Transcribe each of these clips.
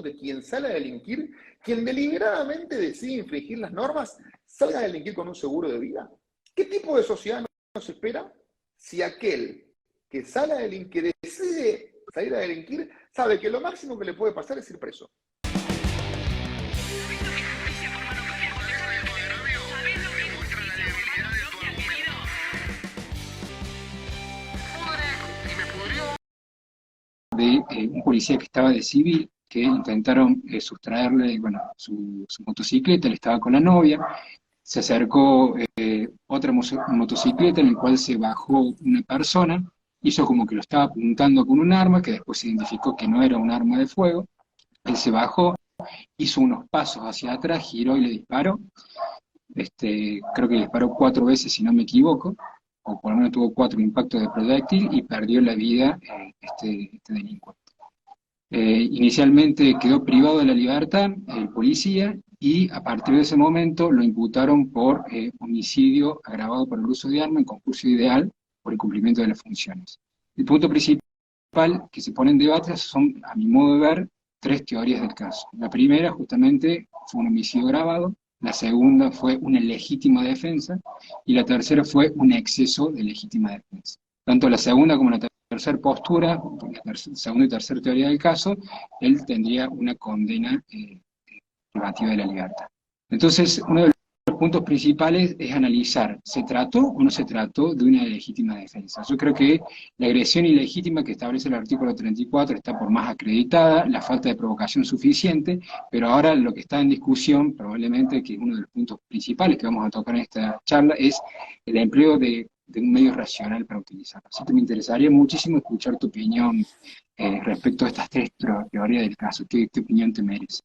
justo que quien sale a delinquir, quien deliberadamente decide infringir las normas, salga a delinquir con un seguro de vida? ¿Qué tipo de sociedad nos espera si aquel que sale a delinquir, que decide salir a delinquir, sabe que lo máximo que le puede pasar es ir preso? De un policía que estaba de civil, que intentaron sustraerle, bueno, su motocicleta, él estaba con la novia, se acercó otra motocicleta en la cual se bajó una persona, hizo como que lo estaba apuntando con un arma, que después se identificó que no era un arma de fuego, él se bajó, hizo unos pasos hacia atrás, giró y le disparó, creo que le disparó 4 veces si no me equivoco, o por lo menos tuvo 4 impactos de proyectil y perdió la vida este delincuente. Inicialmente quedó privado de la libertad el policía y a partir de ese momento lo imputaron por homicidio agravado por el uso de arma en concurso ideal por incumplimiento de las funciones. El punto principal que se pone en debate son, a mi modo de ver, 3 teorías del caso. La primera justamente fue un homicidio agravado, la segunda fue una legítima defensa y la tercera fue un exceso de legítima defensa. Tanto la segunda como la tercera postura, la segunda y tercera teoría del caso, él tendría una condena privativa de la libertad. Entonces, uno de los puntos principales es analizar, ¿se trató o no se trató de una legítima defensa? Yo creo que la agresión ilegítima que establece el artículo 34 está por más acreditada, la falta de provocación suficiente, pero ahora lo que está en discusión, probablemente que uno de los puntos principales que vamos a tocar en esta charla, es el empleo de un medio racional para utilizarlo. Así que me interesaría muchísimo escuchar tu opinión respecto a estas 3 teorías del caso. ¿Qué opinión te merece?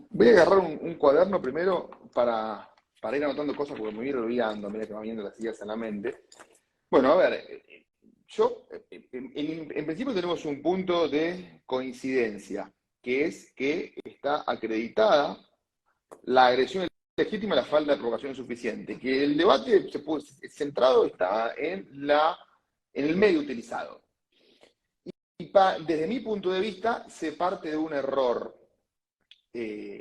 Voy a agarrar un cuaderno primero para ir anotando cosas porque me voy a ir olvidando, mira que me van viendo las ideas en la mente. Bueno, a ver, yo, en principio tenemos un punto de coincidencia, que es que está acreditada la agresión legítima y la falta de provocación suficiente, que el debate centrado está en el medio utilizado. Y desde mi punto de vista se parte de un error al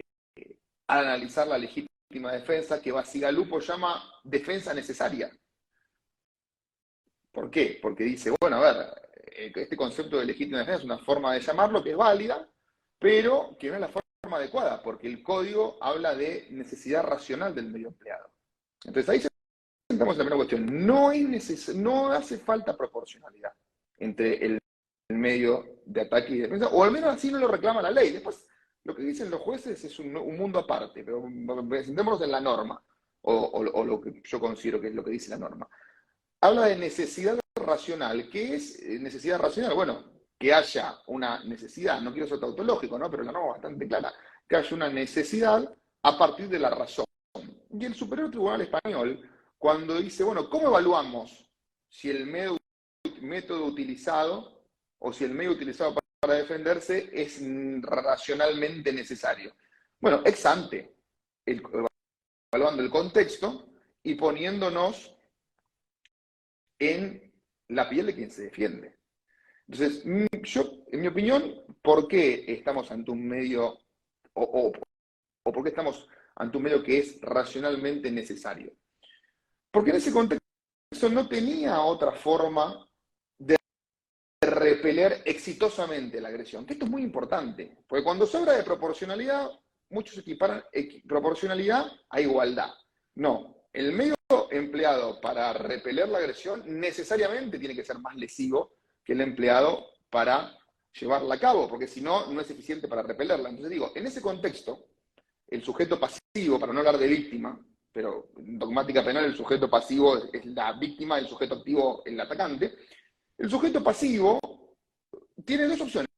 analizar la legítima defensa, que Bacigalupo llama defensa necesaria. ¿Por qué? Porque dice, bueno, a ver, este concepto de legítima defensa es una forma de llamarlo que es válida, pero que no es la forma adecuada, porque el código habla de necesidad racional del medio empleado. Entonces ahí entramos en la primera cuestión. No hace falta proporcionalidad entre el medio de ataque y defensa, o al menos así no lo reclama la ley. Después, lo que dicen los jueces es un mundo aparte, pero sentémonos en la norma, o lo que yo considero que es lo que dice la norma. Habla de necesidad racional. ¿Qué es necesidad racional? Bueno, que haya una necesidad, no quiero ser tautológico, ¿no? Pero la norma es bastante clara, que haya una necesidad a partir de la razón. Y el Superior Tribunal Español, cuando dice, bueno, ¿cómo evaluamos si el método utilizado o si el medio utilizado para defenderse es racionalmente necesario? Bueno, ex ante, evaluando el contexto y poniéndonos en la piel de quien se defiende. Entonces, yo, en mi opinión, ¿por qué estamos ante un medio, o por qué estamos ante un medio que es racionalmente necesario? Porque en ese contexto no tenía otra forma de repeler exitosamente la agresión, que esto es muy importante, porque cuando se habla de proporcionalidad, muchos equiparan proporcionalidad a igualdad. No, el medio empleado para repeler la agresión necesariamente tiene que ser más lesivo que el empleado para llevarla a cabo, porque si no, no es eficiente para repelerla. Entonces digo, en ese contexto, el sujeto pasivo, para no hablar de víctima, pero en dogmática penal el sujeto pasivo es la víctima, el sujeto activo el atacante, el sujeto pasivo tiene 2 opciones,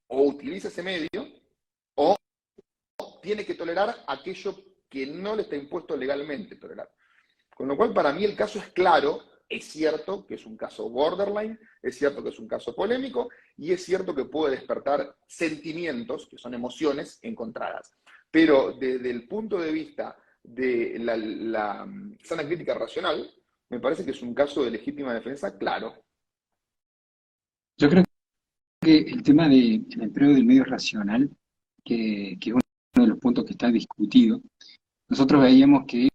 o utiliza ese medio, o tiene que tolerar aquello que no le está impuesto legalmente tolerar. Con lo cual, para mí el caso es claro, es cierto que es un caso borderline, es cierto que es un caso polémico, y es cierto que puede despertar sentimientos, que son emociones encontradas. Pero desde el punto de vista de la sana crítica racional, me parece que es un caso de legítima defensa claro. Yo creo que el tema del empleo del medio racional que es uno de los puntos que está discutido. Nosotros veíamos que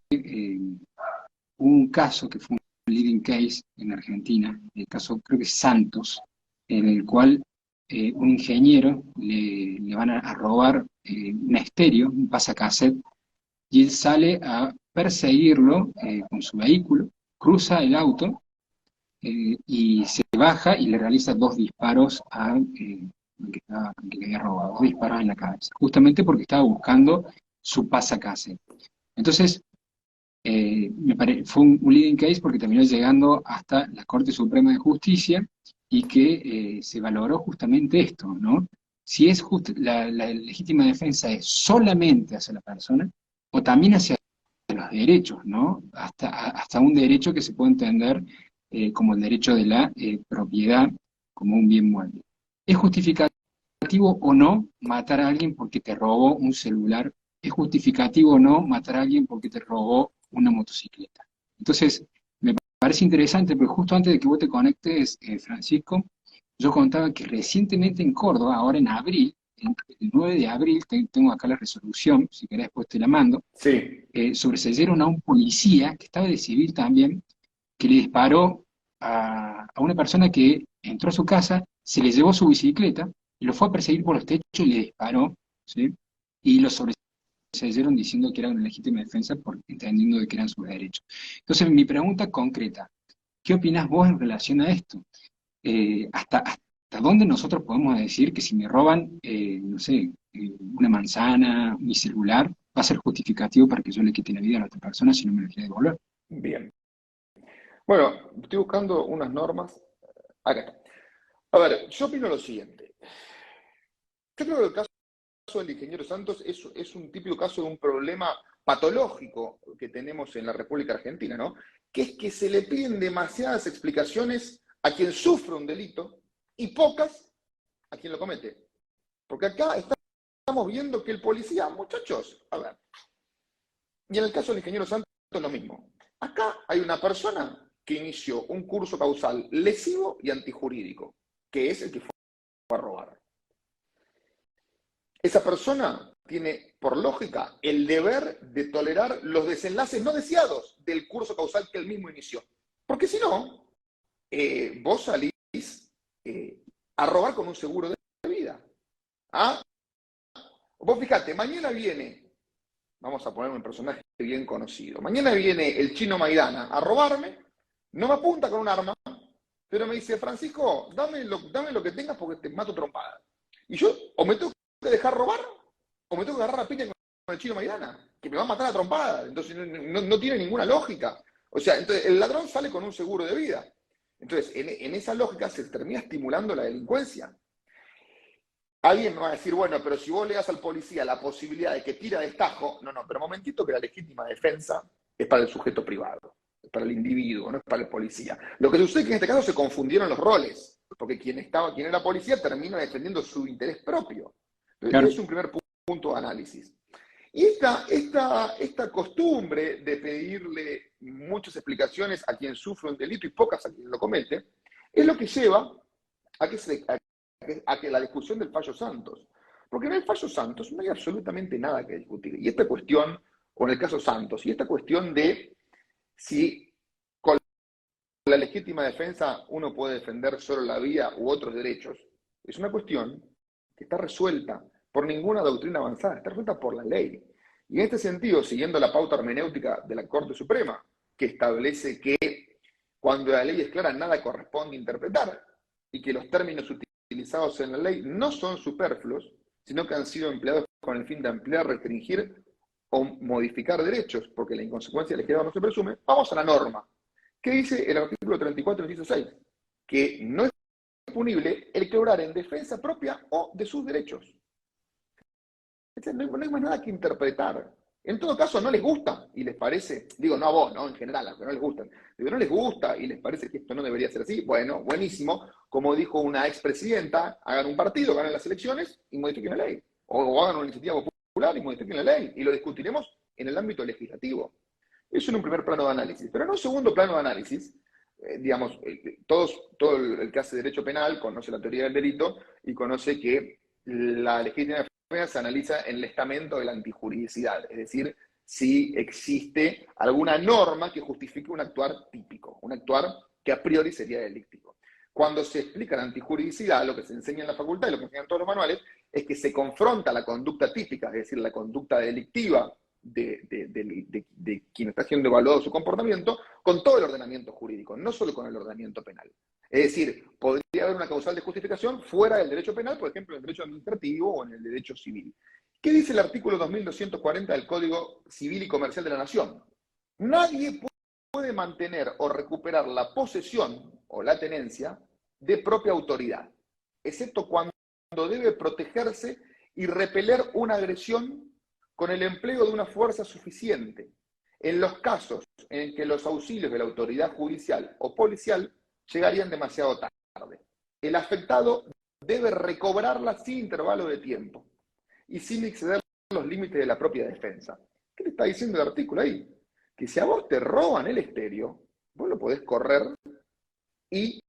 hubo un caso que fue un leading case en Argentina, el caso creo que Santos, en el cual un ingeniero le van a robar un estéreo, un pasacassette, y él sale a perseguirlo con su vehículo, cruza el auto y se baja y le realiza 2 disparos al que le había robado, 2 disparos en la cabeza, justamente porque estaba buscando su pasacassette. Entonces, fue un leading case porque terminó llegando hasta la Corte Suprema de Justicia y que se valoró justamente esto, ¿no? Si es la legítima defensa es solamente hacia la persona o también hacia los derechos, ¿no? Hasta un derecho que se puede entender como el derecho de la propiedad como un bien mueble. ¿Es justificativo o no matar a alguien porque te robó un celular? ¿Es justificativo o no matar a alguien porque te robó una motocicleta? Entonces, me parece interesante, porque justo antes de que vos te conectes, Francisco, yo contaba que recientemente en Córdoba, ahora en abril, el 9 de abril, tengo acá la resolución, si querés después te la mando, Sí. sobreseyeron a un policía, que estaba de civil también, que le disparó a una persona que entró a su casa, se le llevó su bicicleta, y lo fue a perseguir por los techos y le disparó, ¿sí? Y lo sobreseyeron diciendo que era una legítima defensa, entendiendo de que eran sus derechos. Entonces, mi pregunta concreta, ¿qué opinás vos en relación a esto? ¿Hasta dónde nosotros podemos decir que si me roban, no sé, una manzana, mi celular, va a ser justificativo para que yo le quite la vida a la otra persona si no me lo quiere devolver? Bien. Bueno, estoy buscando unas normas. Acá está. A ver, yo opino lo siguiente. Yo creo que el caso del ingeniero Santos es un típico caso de un problema patológico que tenemos en la República Argentina, ¿no? Que es que se le piden demasiadas explicaciones a quien sufre un delito y pocas a quien lo comete. Porque acá estamos viendo que el policía, muchachos, a ver, y en el caso del ingeniero Santos es lo mismo. Acá hay una persona que inició un curso causal lesivo y antijurídico, que es el que fue a robar. Esa persona tiene, por lógica, el deber de tolerar los desenlaces no deseados del curso causal que él mismo inició. Porque si no, vos salís a robar con un seguro de vida. ¿Ah? Vos fíjate, mañana viene, vamos a poner un personaje bien conocido, mañana viene el chino Maidana a robarme, no me apunta con un arma, pero me dice, Francisco, dame lo que tengas porque te mato trompada. Y yo, o me tengo que dejar robar, o me tengo que agarrar a piña con el chino Maidana, que me va a matar a trompada. Entonces no tiene ninguna lógica. O sea, entonces el ladrón sale con un seguro de vida. Entonces, en esa lógica se termina estimulando la delincuencia. Alguien me va a decir, bueno, pero si vos le das al policía la posibilidad de que tira destajo, no, pero momentito que la legítima defensa es para el sujeto privado, es para el individuo, no es para el policía. Lo que sucede es que en este caso se confundieron los roles, porque quien era policía termina defendiendo su interés propio. Entonces, Claro. es un primer punto de análisis. Y esta costumbre de pedirle muchas explicaciones a quien sufre un delito y pocas a quien lo comete, es lo que lleva a que la discusión del fallo Santos. Porque en el fallo Santos no hay absolutamente nada que discutir. Y esta cuestión, o en el caso Santos, y esta cuestión de si con la legítima defensa uno puede defender solo la vida u otros derechos, es una cuestión que está resuelta por ninguna doctrina avanzada, está resuelta por la ley. Y en este sentido, siguiendo la pauta hermenéutica de la Corte Suprema, que establece que cuando la ley es clara nada corresponde interpretar, y que los términos utilizados en la ley no son superfluos, sino que han sido empleados con el fin de ampliar, restringir o modificar derechos, porque la inconsecuencia legislativa no se presume, vamos a la norma. ¿Qué dice el artículo 34, inciso 6? Que no es punible el que obrar en defensa propia o de sus derechos. No hay más nada que interpretar. En todo caso, no les gusta y les parece, digo, no a vos, no en general, a los que no les gustan, digo, no les gusta y les parece que esto no debería ser así, bueno, buenísimo, como dijo una expresidenta, hagan un partido, ganen las elecciones y modifiquen la ley, o hagan una iniciativa popular y modifiquen la ley, y lo discutiremos en el ámbito legislativo. Eso en un primer plano de análisis, pero en un segundo plano de análisis, digamos, todo el que hace derecho penal conoce la teoría del delito y conoce que la legítima se analiza en el estamento de la antijuridicidad, es decir, si existe alguna norma que justifique un actuar típico, un actuar que a priori sería delictivo. Cuando se explica la antijuridicidad, lo que se enseña en la facultad y lo que enseñan todos los manuales, es que se confronta la conducta típica, es decir, la conducta delictiva de quien está siendo evaluado su comportamiento, con todo el ordenamiento jurídico, no solo con el ordenamiento penal. Es decir, podría haber una causal de justificación fuera del derecho penal, por ejemplo, en el derecho administrativo o en el derecho civil. ¿Qué dice el artículo 2240 del Código Civil y Comercial de la Nación? Nadie puede mantener o recuperar la posesión o la tenencia de propia autoridad, excepto cuando debe protegerse y repeler una agresión con el empleo de una fuerza suficiente, en los casos en que los auxilios de la autoridad judicial o policial llegarían demasiado tarde. El afectado debe recobrarla sin intervalo de tiempo y sin exceder los límites de la propia defensa. ¿Qué le está diciendo el artículo ahí? Que si a vos te roban el estéreo, vos lo podés correr y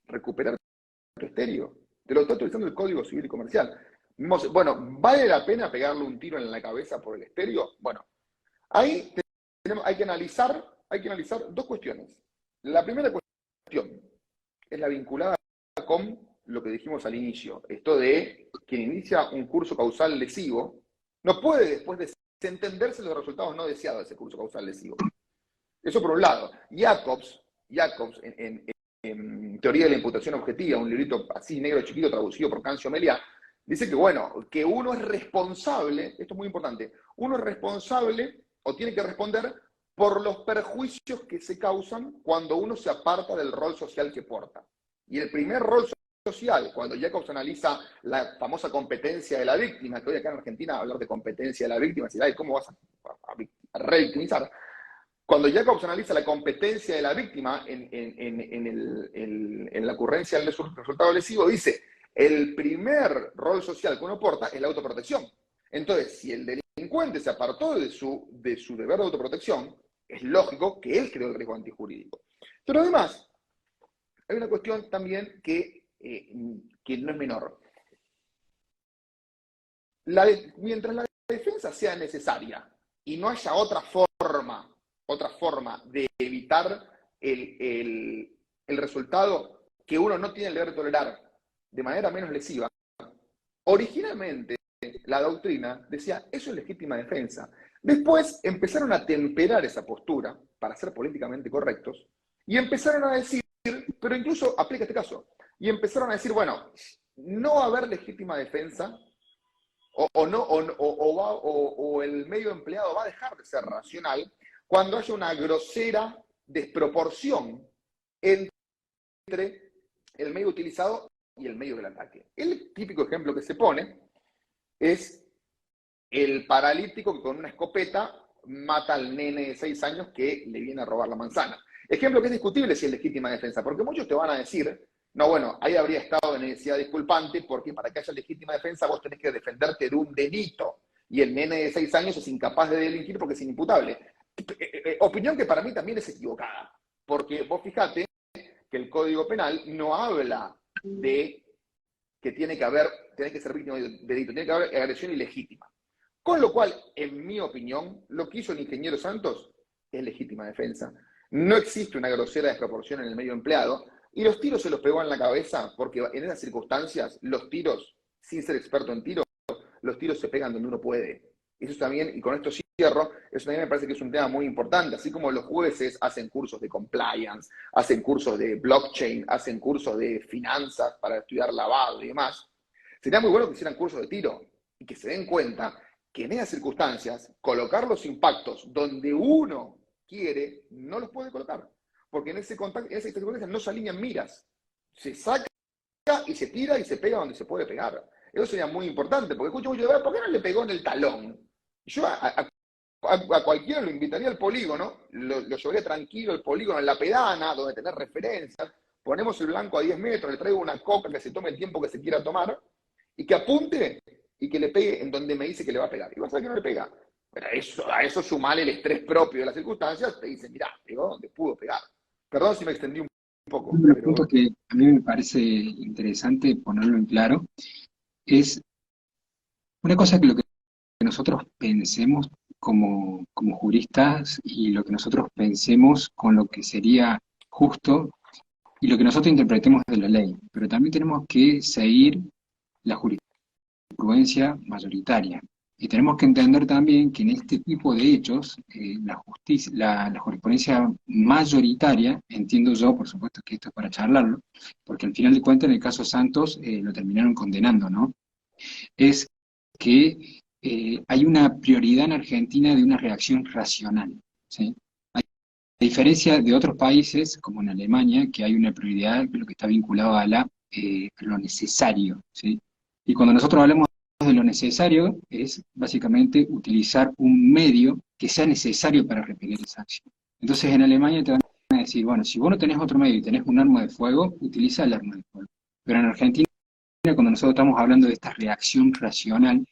recuperar tu estéreo. Te lo está utilizando el Código Civil y Comercial. Bueno, ¿vale la pena pegarle un tiro en la cabeza por el estéreo? Bueno, ahí hay que analizar dos cuestiones. La primera cuestión es la vinculada con lo que dijimos al inicio, esto de quien inicia un curso causal lesivo no puede después desentenderse los resultados no deseados de ese curso causal lesivo. Eso por un lado. Jacobs en Teoría de la Imputación Objetiva, un librito así negro chiquito traducido por Cancio Meliá, dice que, bueno, que uno es responsable, esto es muy importante, uno es responsable o tiene que responder por los perjuicios que se causan cuando uno se aparta del rol social que porta. Y el primer rol social, cuando Jacobs analiza la famosa competencia de la víctima, que hoy acá en Argentina hablar de competencia de la víctima, decir, ay, ¿cómo vas a revictimizar? Cuando Jacobs analiza la competencia de la víctima en la ocurrencia del resultado lesivo, dice, el primer rol social que uno porta es la autoprotección. Entonces, si el delincuente se apartó de su deber de autoprotección, es lógico que él creó el riesgo antijurídico. Pero además, hay una cuestión también que no es menor. Mientras la defensa sea necesaria y no haya otra forma de evitar el resultado que uno no tiene el deber de tolerar de manera menos lesiva, originalmente la doctrina decía, eso es legítima defensa. Después empezaron a temperar esa postura para ser políticamente correctos y empezaron a decir, pero incluso aplica este caso, y empezaron a decir, bueno, no va a haber legítima defensa o el medio empleado va a dejar de ser racional cuando haya una grosera desproporción entre el medio utilizado y el medio del ataque. El típico ejemplo que se pone es el paralítico que con una escopeta mata al nene de 6 años que le viene a robar la manzana. Ejemplo que es discutible si es legítima defensa, porque muchos te van a decir, no, bueno, ahí habría estado de necesidad disculpante, porque para que haya legítima defensa vos tenés que defenderte de un delito, y el nene de 6 años es incapaz de delinquir porque es inimputable. Opinión que para mí también es equivocada, porque vos fijate que el Código Penal no habla de que tenés que ser víctima de delito, tiene que haber agresión ilegítima. Con lo cual, en mi opinión, lo que hizo el ingeniero Santos es legítima defensa. No existe una grosera desproporción en el medio empleado, y los tiros se los pegó en la cabeza, porque en esas circunstancias, los tiros, sin ser experto en tiros, los tiros se pegan donde uno puede. Eso también, y con esto cierro, eso también me parece que es un tema muy importante, así como los jueces hacen cursos de compliance, hacen cursos de blockchain, hacen cursos de finanzas para estudiar lavado y demás. Sería muy bueno que hicieran cursos de tiro y que se den cuenta que en esas circunstancias, colocar los impactos donde uno quiere, no los puede colocar. Porque en esas circunstancias no se alinean miras. Se saca y se tira y se pega donde se puede pegar. Eso sería muy importante, porque escucho mucho, ¿por qué no le pegó en el talón? Yo a cualquiera lo invitaría al polígono, lo llevaría tranquilo al polígono, en la pedana, donde tener referencias, ponemos el blanco a 10 metros, le traigo una coca que se tome el tiempo que se quiera tomar, y que apunte y que le pegue en donde me dice que le va a pegar. Y vas a ver que no le pega. Pero a eso sumale el estrés propio de las circunstancias, te dice, mirá, pegó donde pudo pegar. Perdón si me extendí un poco. Uno de los puntos que a mí me parece interesante ponerlo en claro es Una cosa que lo que nosotros pensemos como juristas y lo que nosotros pensemos con lo que sería justo y lo que nosotros interpretemos de la ley, pero también tenemos que seguir la jurisprudencia mayoritaria. Y tenemos que entender también que en este tipo de hechos, la jurisprudencia mayoritaria, entiendo yo, por supuesto que esto es para charlarlo, porque al final de cuentas en el caso Santos lo terminaron condenando, ¿no? Es que hay una prioridad en Argentina de una reacción racional, ¿sí? A diferencia de otros países, como en Alemania, que hay una prioridad de lo que está vinculado a lo necesario, ¿sí? Y cuando nosotros hablamos de lo necesario, es básicamente utilizar un medio que sea necesario para repeler esa acción. Entonces en Alemania te van a decir, bueno, si vos no tenés otro medio y tenés un arma de fuego, utiliza el arma de fuego. Pero en Argentina, cuando nosotros estamos hablando de esta reacción racional,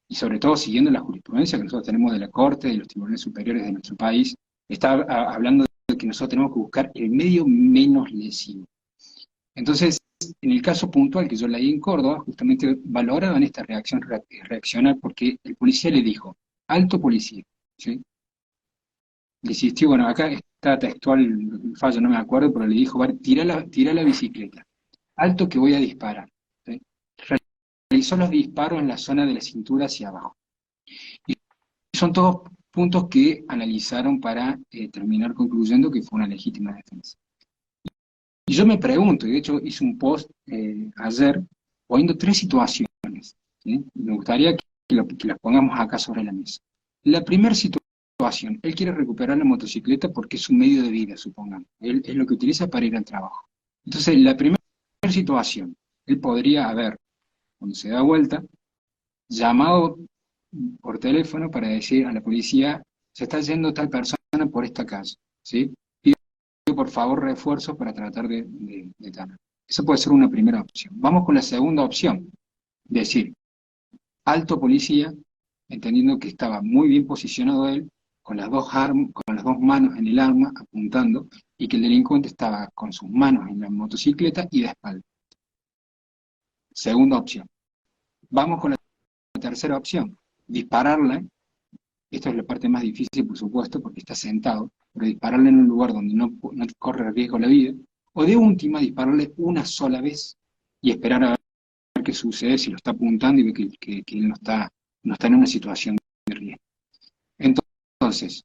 y sobre todo siguiendo la jurisprudencia que nosotros tenemos de la Corte, de los tribunales superiores de nuestro país, está hablando de que nosotros tenemos que buscar el medio menos lesivo. Entonces, en el caso puntual que yo leí en Córdoba, justamente valoraban esta reacción reaccional porque el policía le dijo, alto policía, ¿sí? Le insistió, bueno, acá está textual el fallo, no me acuerdo, pero le dijo, vale, tira la bicicleta, alto que voy a disparar, ¿sí? Realizó los disparos en la zona de la cintura hacia abajo. Y son todos puntos que analizaron para terminar concluyendo que fue una legítima defensa. Y yo me pregunto, y de hecho hice un post ayer poniendo tres situaciones, ¿sí? Y me gustaría que las pongamos acá sobre la mesa. La primera situación, él quiere recuperar la motocicleta porque es un medio de vida, supongamos. Él es lo que utiliza para ir al trabajo. Entonces, la primera situación, él podría haber, cuando se da vuelta, llamado por teléfono para decir a la policía, se está yendo tal persona por esta calle, ¿sí? Pido por favor refuerzos para tratar de tal. Esa puede ser una primera opción. Vamos con la segunda opción, decir, alto policía, entendiendo que estaba muy bien posicionado él, con con las dos manos en el arma, apuntando, y que el delincuente estaba con sus manos en la motocicleta y de espalda. Segunda opción. Vamos con la tercera opción, dispararle. Esto es la parte más difícil, por supuesto, porque está sentado, pero dispararle en un lugar donde no corre riesgo la vida, o de última dispararle una sola vez y esperar a ver qué sucede si lo está apuntando y ve que él no está en una situación de riesgo. Entonces,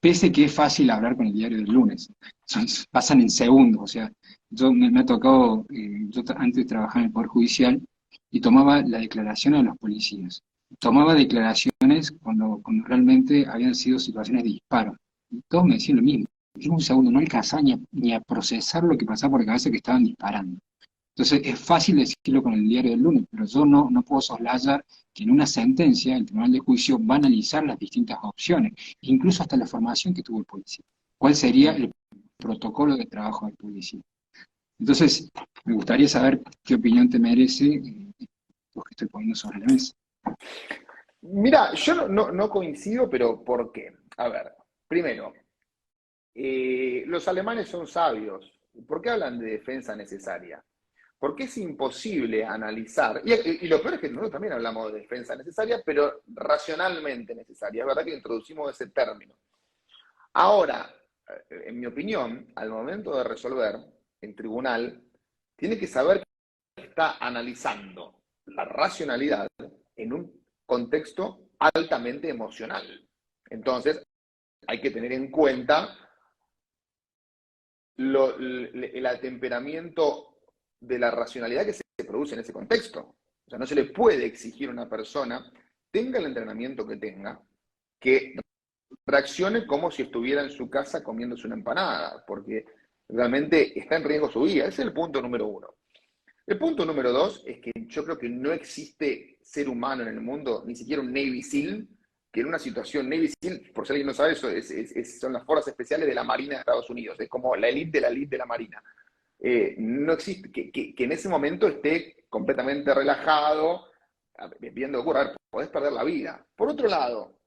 pese que es fácil hablar con el diario del lunes, pasan en segundos, o sea, me ha tocado, yo antes trabajaba en el Poder Judicial y tomaba la declaración a los policías. Tomaba declaraciones cuando realmente habían sido situaciones de disparo. Y todos me decían lo mismo. En un segundo no alcanzaba ni a procesar lo que pasaba por la cabeza que estaban disparando. Entonces es fácil decirlo con el diario del lunes, pero yo no puedo soslayar que en una sentencia el Tribunal de Juicio va a analizar las distintas opciones, incluso hasta la formación que tuvo el policía. ¿Cuál sería el protocolo de trabajo del policía? Entonces, me gustaría saber qué opinión te merece lo que estoy poniendo sobre la mesa. Mira, yo no coincido, pero ¿por qué? A ver, primero, los alemanes son sabios. ¿Por qué hablan de defensa necesaria? Porque es imposible analizar, y lo peor es que nosotros también hablamos de defensa necesaria, pero racionalmente necesaria. Es verdad que introducimos ese término. Ahora, en mi opinión, al momento de resolver, el tribunal tiene que saber que está analizando la racionalidad en un contexto altamente emocional. Entonces, hay que tener en cuenta el atemperamiento de la racionalidad que se produce en ese contexto. O sea, no se le puede exigir a una persona, tenga el entrenamiento que tenga, que reaccione como si estuviera en su casa comiéndose una empanada, porque realmente está en riesgo su vida. Ese es el punto número uno. El punto número dos es que yo creo que no existe ser humano en el mundo, ni siquiera un Navy SEAL, que en una situación, Navy SEAL, por si alguien no sabe, eso son las fuerzas especiales de la Marina de Estados Unidos, es como la elite de la Marina. No existe, que en ese momento esté completamente relajado, viendo ocurrir, podés perder la vida. Por otro lado,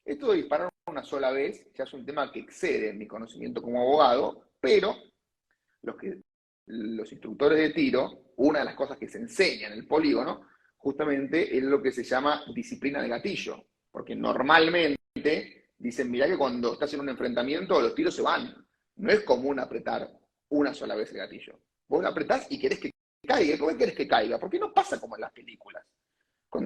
esto de disparar una sola vez ya es un tema que excede mi conocimiento como abogado, pero los instructores de tiro, una de las cosas que se enseña en el polígono, justamente es lo que se llama disciplina de gatillo, porque normalmente dicen, mirá que cuando estás en un enfrentamiento los tiros se van, no es común apretar una sola vez el gatillo. Vos lo apretás y querés que caiga. ¿Por qué querés que caiga? Porque no pasa como en las películas.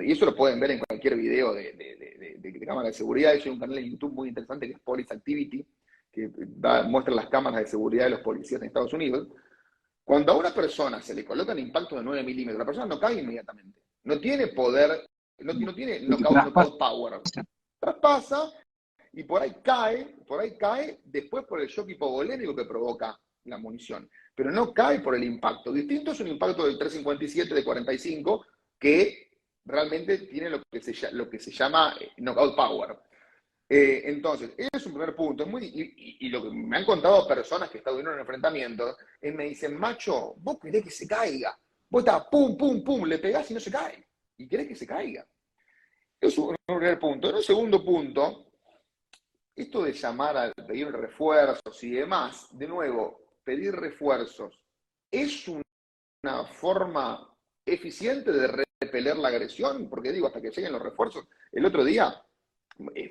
Y eso lo pueden ver en cualquier video de cámara de seguridad. Hay un canal de YouTube muy interesante que es Police Activity, que muestra las cámaras de seguridad de los policías en Estados Unidos. Cuando a una persona se le colocan impactos de 9 milímetros, la persona no cae inmediatamente. No tiene poder, no tiene knockout power. Traspasa y por ahí cae después por el shock hipovolémico que provoca la munición. Pero no cae por el impacto. Distinto es un impacto del 357, de 45, que realmente tiene lo que se llama knockout power. Entonces, ese es un primer punto. Y lo que me han contado personas que están en un enfrentamiento, es me dicen, macho, vos querés que se caiga. Vos estás pum, pum, pum, le pegás y no se cae. Y querés que se caiga. Eso es un primer punto. En un segundo punto, esto de llamar a pedir refuerzos y demás, de nuevo, pedir refuerzos, ¿es una forma eficiente de repeler la agresión? Porque digo, hasta que lleguen los refuerzos. El otro día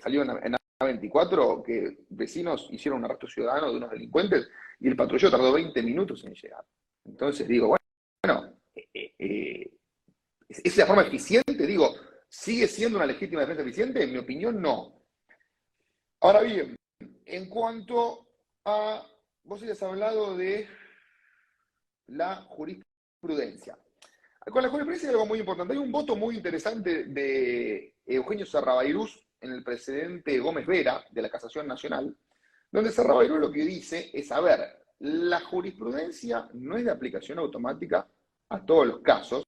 salió en A24 que vecinos hicieron un arresto ciudadano de unos delincuentes y el patrullero tardó 20 minutos en llegar. Entonces digo, bueno, ¿es la forma eficiente? Digo, ¿sigue siendo una legítima defensa eficiente? En mi opinión, no. Ahora bien, en cuanto a, vos habías hablado de la jurisprudencia. Con la jurisprudencia hay algo muy importante. Hay un voto muy interesante de Eugenio Serrabairús en el presidente Gómez Vera de la Casación Nacional, donde Serrabairús lo que dice es, a ver, la jurisprudencia no es de aplicación automática a todos los casos,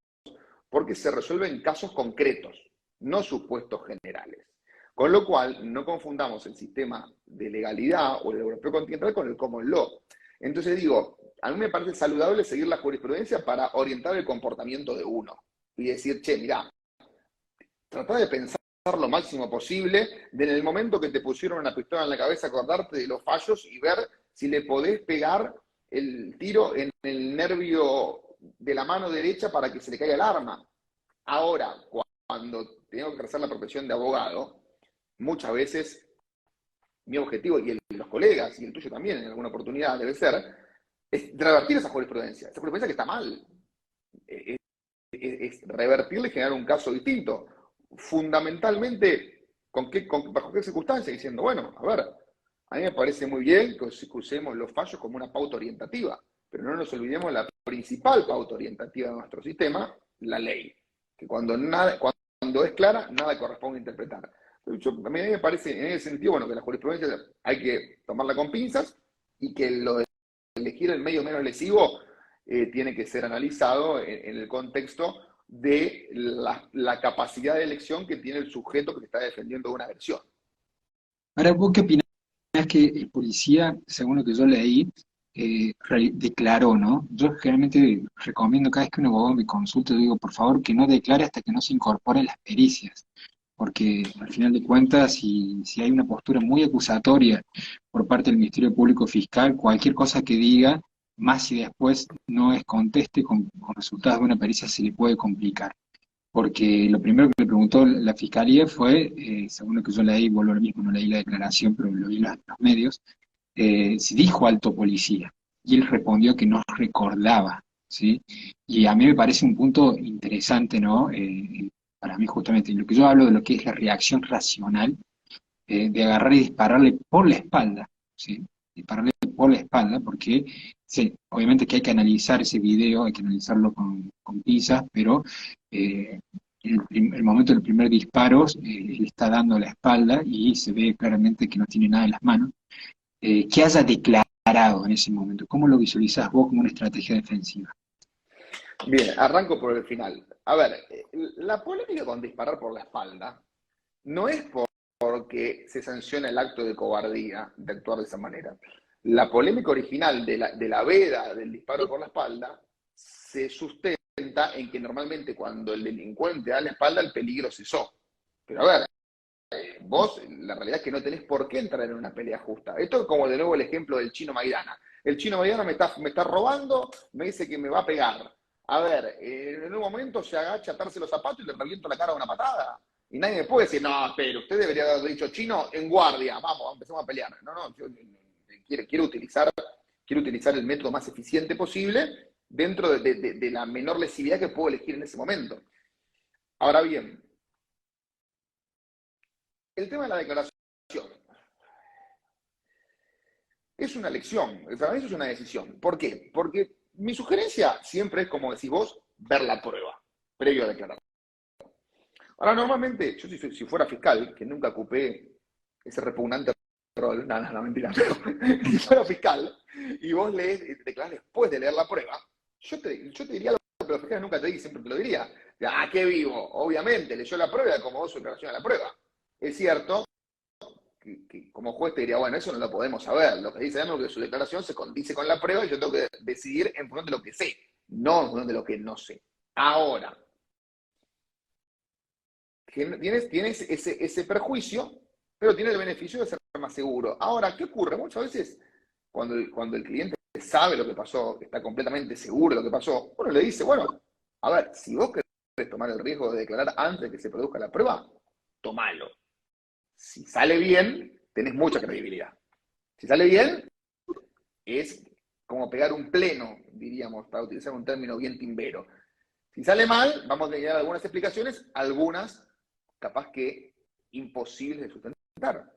porque se resuelven casos concretos, no supuestos generales. Con lo cual, no confundamos el sistema de legalidad o el europeo continental con el common law. Entonces digo, a mí me parece saludable seguir la jurisprudencia para orientar el comportamiento de uno. Y decir, che, mirá, trata de pensar lo máximo posible, en el momento que te pusieron una pistola en la cabeza, acordarte de los fallos y ver si le podés pegar el tiro en el nervio de la mano derecha para que se le caiga el arma. Ahora, cuando tengo que ejercer la profesión de abogado, muchas veces mi objetivo, y el de los colegas, y el tuyo también en alguna oportunidad debe ser, es revertir esa jurisprudencia. Esa jurisprudencia que está mal. Es revertirla y generar un caso distinto. Fundamentalmente, ¿bajo qué circunstancias? Diciendo, bueno, a ver, a mí me parece muy bien que usemos los fallos como una pauta orientativa, pero no nos olvidemos la principal pauta orientativa de nuestro sistema, la ley. Que cuando es clara, nada corresponde a interpretar. A mí me parece, en ese sentido, bueno, que la jurisprudencia hay que tomarla con pinzas y que lo de elegir el medio menos lesivo tiene que ser analizado en el contexto de la capacidad de elección que tiene el sujeto que está defendiendo una versión. Ahora, ¿vos qué opinás que el policía, según lo que yo leí, declaró, ¿no? Yo generalmente recomiendo cada vez que un abogado me consulta, digo, por favor, que no declare hasta que no se incorporen las pericias, porque al final de cuentas, si hay una postura muy acusatoria por parte del Ministerio Público Fiscal, cualquier cosa que diga, más si después no es conteste con resultados de una pericia, se le puede complicar. Porque lo primero que le preguntó la Fiscalía fue, según lo que yo leí, vuelvo a lo mismo, no leí la declaración, pero lo vi en los medios, si dijo alto policía. Y él respondió que no recordaba, ¿sí? Y a mí me parece un punto interesante, ¿no? Para mí justamente, lo que yo hablo de lo que es la reacción racional, de agarrar y dispararle por la espalda, ¿sí? Dispararle por la espalda, porque sí, obviamente que hay que analizar ese video, hay que analizarlo con pinzas, pero el momento del primer disparo, él está dando la espalda y se ve claramente que no tiene nada en las manos. Que haya declarado en ese momento, ¿cómo lo visualizás vos como una estrategia defensiva? Bien, arranco por el final. A ver, la polémica con disparar por la espalda no es porque se sanciona el acto de cobardía de actuar de esa manera. La polémica original de la veda del disparo por la espalda se sustenta en que normalmente cuando el delincuente da la espalda el peligro cesó. Pero a ver, vos la realidad es que no tenés por qué entrar en una pelea justa. Esto es como de nuevo el ejemplo del chino Maidana. El chino Maidana me está robando, me dice que me va a pegar. a ver, en un momento se agacha a atarse los zapatos y le reviento la cara a una patada. Y nadie me puede decir, no, pero usted debería haber dicho, chino, en guardia, vamos, empecemos a pelear. No, no, yo quiero utilizar el método más eficiente posible dentro de la menor lesividad que puedo elegir en ese momento. Ahora bien, el tema de la declaración es una elección, para mí eso es una decisión. ¿Por qué? Porque mi sugerencia siempre es, como decís vos, ver la prueba previo a declarar. Ahora, normalmente, yo si fuera fiscal, que nunca ocupé ese repugnante rol, no, mentira, pero si fuera fiscal, y vos lees, declarás después de leer la prueba, yo te diría lo que los fiscales nunca te dicen, siempre te lo diría. Ah, qué vivo, obviamente, leyó la prueba y acomodó su declaración a la prueba. Es cierto que como juez te diría, bueno, eso no lo podemos saber. Lo que dice Daniel es que su declaración se condice con la prueba y yo tengo que decidir en función de lo que sé, no en función de lo que no sé. Ahora, tienes ese perjuicio, pero tiene el beneficio de ser más seguro. Ahora, ¿qué ocurre? Muchas veces, cuando el cliente sabe lo que pasó, está completamente seguro de lo que pasó, uno le dice, bueno, a ver, si vos querés tomar el riesgo de declarar antes de que se produzca la prueba, tomalo. Si sale bien, tenés mucha credibilidad. Si sale bien, es como pegar un pleno, diríamos, para utilizar un término bien timbero. Si sale mal, vamos a tener algunas explicaciones, algunas capaz que imposibles de sustentar.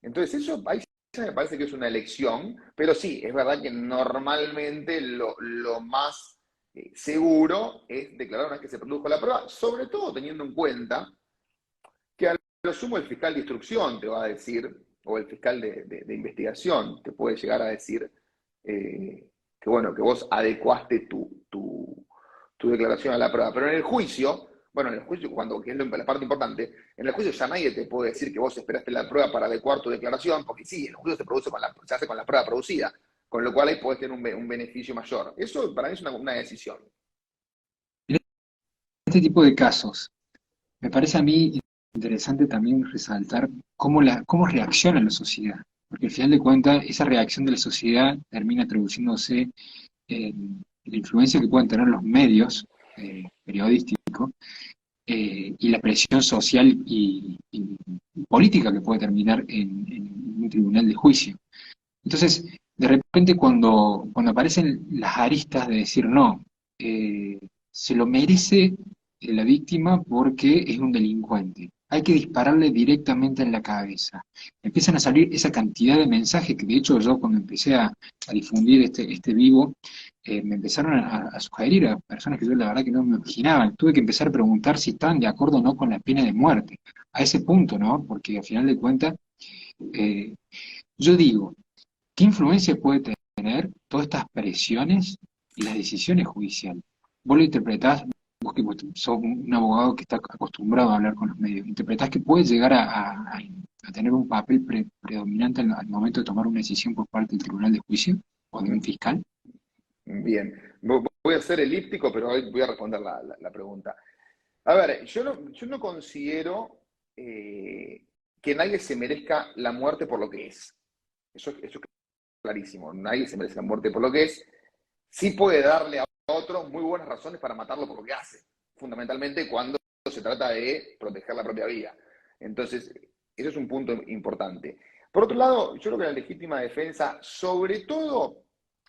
Entonces, eso ahí me parece que es una elección, pero sí, es verdad que normalmente lo más seguro es declarar una vez que se produjo la prueba, sobre todo teniendo en cuenta que a lo sumo el fiscal de instrucción te va a decir, o el fiscal de investigación te puede llegar a decir que bueno, que vos adecuaste tu declaración a la prueba. Pero en el juicio, bueno, en el juicio, que es la parte importante, en el juicio ya nadie te puede decir que vos esperaste la prueba para adecuar tu declaración, porque sí, el juicio se hace con la prueba producida, con lo cual ahí podés tener un beneficio mayor. Eso para mí es una decisión. En este tipo de casos, me parece a mí interesante también resaltar cómo reacciona la sociedad, porque al final de cuentas esa reacción de la sociedad termina traduciéndose en la influencia que pueden tener los medios periodísticos y la presión social y política que puede terminar en un tribunal de juicio. Entonces, de repente cuando aparecen las aristas de decir no, se lo merece la víctima porque es un delincuente, hay que dispararle directamente en la cabeza. Empiezan a salir esa cantidad de mensajes que de hecho yo cuando empecé a difundir este vivo, me empezaron a sugerir a personas que yo la verdad que no me imaginaba. Tuve que empezar a preguntar si estaban de acuerdo o no con la pena de muerte. A ese punto, ¿no? Porque al final de cuentas, yo digo, ¿qué influencia puede tener todas estas presiones y las decisiones judiciales? Vos lo interpretás, vos que sos un abogado que está acostumbrado a hablar con los medios, ¿interpretás que puede llegar a tener un papel predominante al momento de tomar una decisión por parte del tribunal de juicio o de un fiscal? Bien, voy a ser elíptico, pero hoy voy a responder la pregunta. A ver, yo no considero que nadie se merezca la muerte por lo que es. Eso es clarísimo. Nadie se merece la muerte por lo que es. Sí puede darle a otro muy buenas razones para matarlo por lo que hace. Fundamentalmente cuando se trata de proteger la propia vida. Entonces, eso es un punto importante. Por otro lado, yo creo que la legítima defensa, sobre todo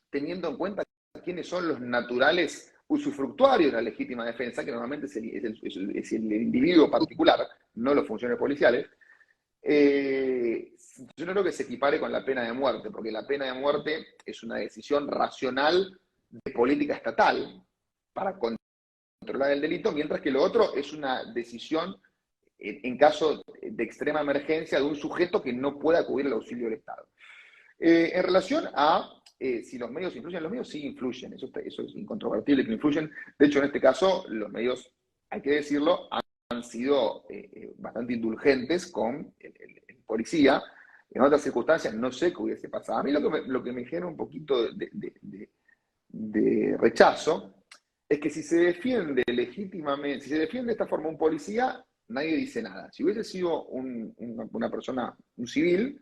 teniendo en cuenta quiénes son los naturales usufructuarios de la legítima defensa, que normalmente es el individuo particular, no los funcionarios policiales, yo no creo que se equipare con la pena de muerte, porque la pena de muerte es una decisión racional de política estatal para controlar el delito, mientras que lo otro es una decisión en caso de extrema emergencia de un sujeto que no pueda acudir al auxilio del Estado. En relación a si los medios influyen, los medios sí influyen, eso es incontrovertible que influyen. De hecho, en este caso, los medios, hay que decirlo, han sido bastante indulgentes con el policía. En otras circunstancias no sé qué hubiese pasado. A mí lo que me genera un poquito de rechazo es que si se defiende legítimamente, si se defiende de esta forma un policía, nadie dice nada. Si hubiese sido una persona, un civil,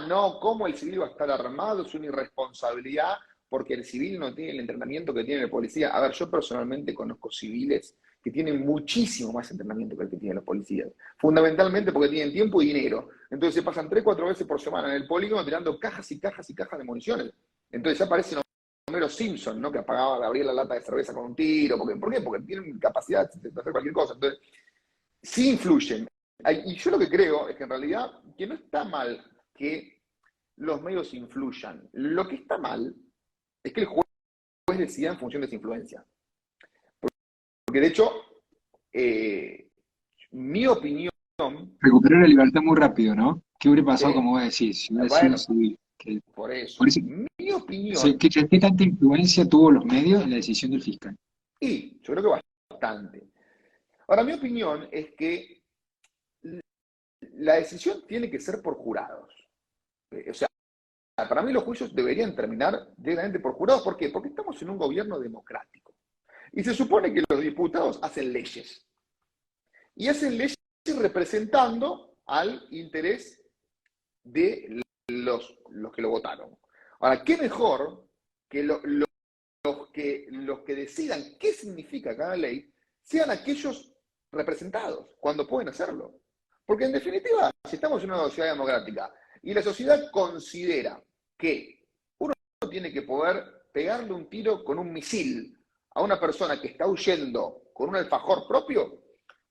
no, ¿cómo el civil va a estar armado? Es una irresponsabilidad porque el civil no tiene el entrenamiento que tiene el policía. A ver, yo personalmente conozco civiles que tienen muchísimo más entrenamiento que el que tienen los policías. Fundamentalmente porque tienen tiempo y dinero. Entonces se pasan 3, 4 veces por semana en el polígono tirando cajas y cajas y cajas de municiones. Entonces ya parece Homero Simpson, ¿no? Que apagaba, abría la lata de cerveza con un tiro. ¿Por qué? Porque tienen capacidad de hacer cualquier cosa. Entonces, sí influyen. Y yo lo que creo es que en realidad, que no está mal que los medios influyan. Lo que está mal es que el juez decida en función de esa influencia. Porque de hecho, mi opinión... Recuperó la libertad muy rápido, ¿no? ¿Qué hubiera pasado, Sí, como vos decís, si hubiera sido bueno, civil? por eso. Por eso, Mi opinión, ¿qué tanta influencia tuvo los medios en la decisión del fiscal? y yo creo que bastante. Ahora, mi opinión es que la decisión tiene que ser por jurados. O sea, para mí los juicios deberían terminar directamente por jurados. ¿Por qué? Porque estamos en un gobierno democrático. Y se supone que los diputados hacen leyes. Y hacen leyes representando al interés de los que lo votaron. Ahora, ¿qué mejor que los que decidan qué significa cada ley sean aquellos representados cuando pueden hacerlo? Porque en definitiva, si estamos en una sociedad democrática y la sociedad considera que uno tiene que poder pegarle un tiro con un misil a una persona que está huyendo con un alfajor propio,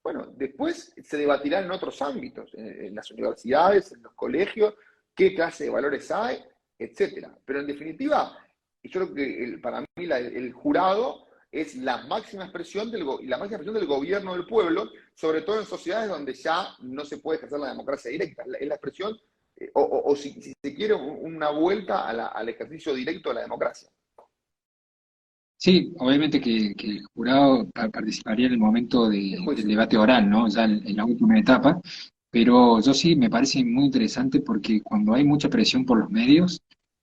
bueno, después se debatirá en otros ámbitos, en las universidades, en los colegios, qué clase de valores hay, etcétera. Pero en definitiva, yo creo que para mí el jurado es la máxima expresión del gobierno del pueblo, sobre todo en sociedades donde ya no se puede ejercer la democracia directa. Es la expresión, o si se quiere, una vuelta al ejercicio directo de la democracia. Sí, obviamente que el jurado participaría en el momento El del juicio. debate oral, ¿no? Ya en la última etapa, pero yo sí me parece muy interesante porque cuando hay mucha presión por los medios,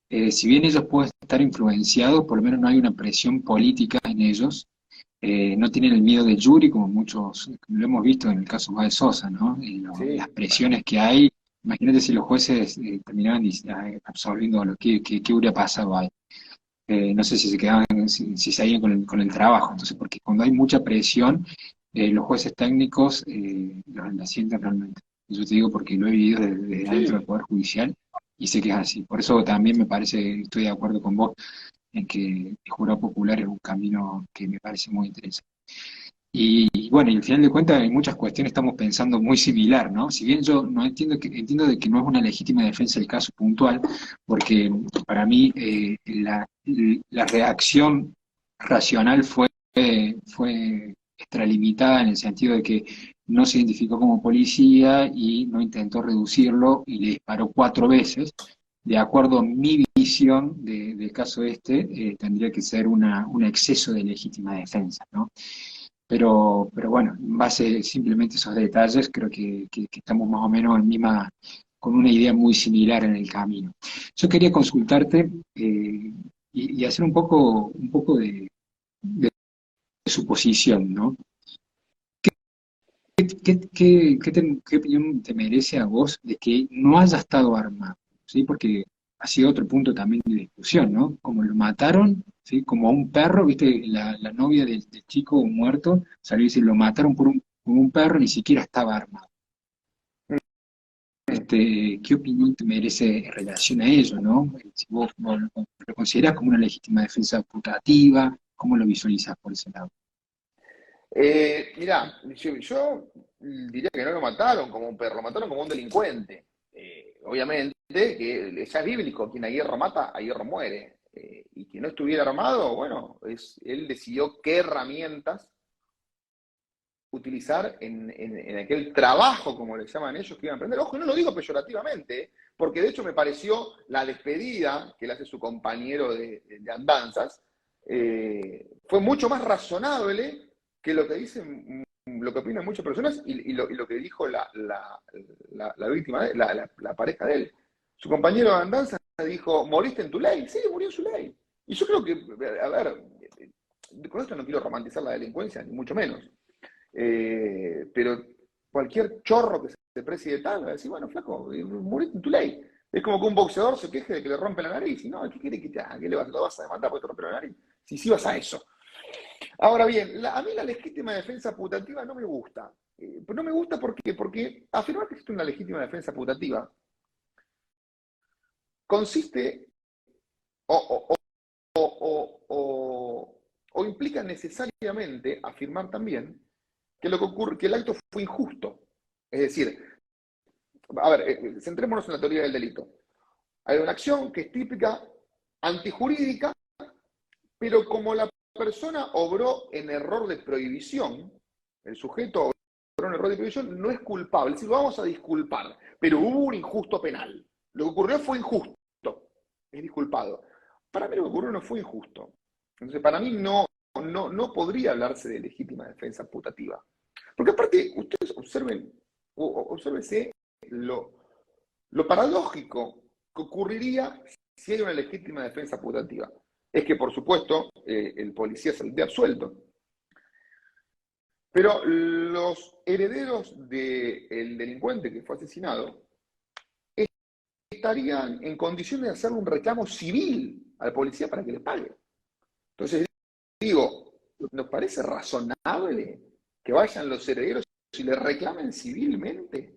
si bien ellos pueden estar influenciados, por lo menos no hay una presión política en ellos, no tienen el miedo de jury, como muchos, como lo hemos visto en el caso más de Sosa, ¿no? Las Sí, bueno. presiones que hay, imagínate si los jueces terminaban absorbiendo qué hubiera pasado ahí. No sé si se quedaban, si seguían con el trabajo. Entonces, porque cuando hay mucha presión, los jueces técnicos la sienten realmente. Yo te digo porque lo he vivido desde adentro del Sí, Poder Judicial y sé que es así. Por eso también me parece, estoy de acuerdo con vos en que el jurado popular es un camino que me parece muy interesante. Y bueno, y al final de cuentas, en muchas cuestiones estamos pensando muy similar, ¿no? Si bien yo no entiendo de que no es una legítima defensa el caso puntual, porque para mí la reacción racional fue extralimitada en el sentido de que no se identificó como policía y no intentó reducirlo y le disparó 4 veces. De acuerdo a mi visión del caso tendría que ser un exceso de legítima defensa, ¿no? Pero bueno, en base simplemente a esos detalles, creo que estamos más o menos con una idea muy similar en el camino. Yo quería consultarte y hacer un poco de suposición, ¿no? ¿Qué opinión te merece a vos de que no haya estado armado? ¿Sí? Porque ha sido otro punto también de discusión, ¿no? Como lo mataron, ¿sí? Como a un perro, ¿viste? La novia del chico muerto salió y dice, lo mataron por un perro, ni siquiera estaba armado. ¿Qué opinión te merece en relación a ello, ¿no? Si vos lo considerás como una legítima defensa putativa, ¿cómo lo visualizás por ese lado? Mirá, yo diría que no lo mataron como un perro, lo mataron como un delincuente. Obviamente que ya es bíblico, quien a hierro mata, a hierro muere. Y que no estuviera armado, bueno, él decidió qué herramientas utilizar en aquel trabajo, como le llaman ellos, que iban a emprender. Ojo, no lo digo peyorativamente, porque de hecho me pareció la despedida que le hace su compañero de andanzas, fue mucho más razonable que lo que dicen, lo que opinan muchas personas y lo que dijo la víctima, la pareja de él. Su compañero de andanzas dijo, ¿moriste en tu ley? Sí, murió en su ley. Y yo creo que, a ver, con esto no quiero romantizar la delincuencia, ni mucho menos. Pero cualquier chorro que se precie de tal va a decir, bueno, flaco, muriste en tu ley. Es como que un boxeador se queje de que le rompe la nariz. Y no, ¿qué quiere que te haga? ¿Qué le vas, lo vas a demandar porque te rompe la nariz? Si sí vas a eso. Ahora bien, a mí la legítima defensa putativa no me gusta. No me gusta porque afirmar que existe una legítima defensa putativa consiste o, o- o implica necesariamente afirmar también que lo que ocurre, que el acto fue injusto. Es decir, a ver, centrémonos en la teoría del delito. Hay una acción que es típica antijurídica, pero como la persona obró en error de prohibición, el sujeto obró en error de prohibición, no es culpable. Si lo vamos a disculpar, pero hubo un injusto penal. Lo que ocurrió fue injusto, es disculpado. Para mí lo que ocurrió no fue injusto. Entonces, para mí no podría hablarse de legítima defensa putativa. Porque aparte, ustedes observen, obsérvense lo, lo paradójico que ocurriría si hay una legítima defensa putativa. Es que, por supuesto, el policía saldría absuelto. Pero los herederos del delincuente que fue asesinado estarían en condiciones de hacerle un reclamo civil al policía para que le pague. Entonces, digo, ¿nos parece razonable que vayan los herederos y le reclamen civilmente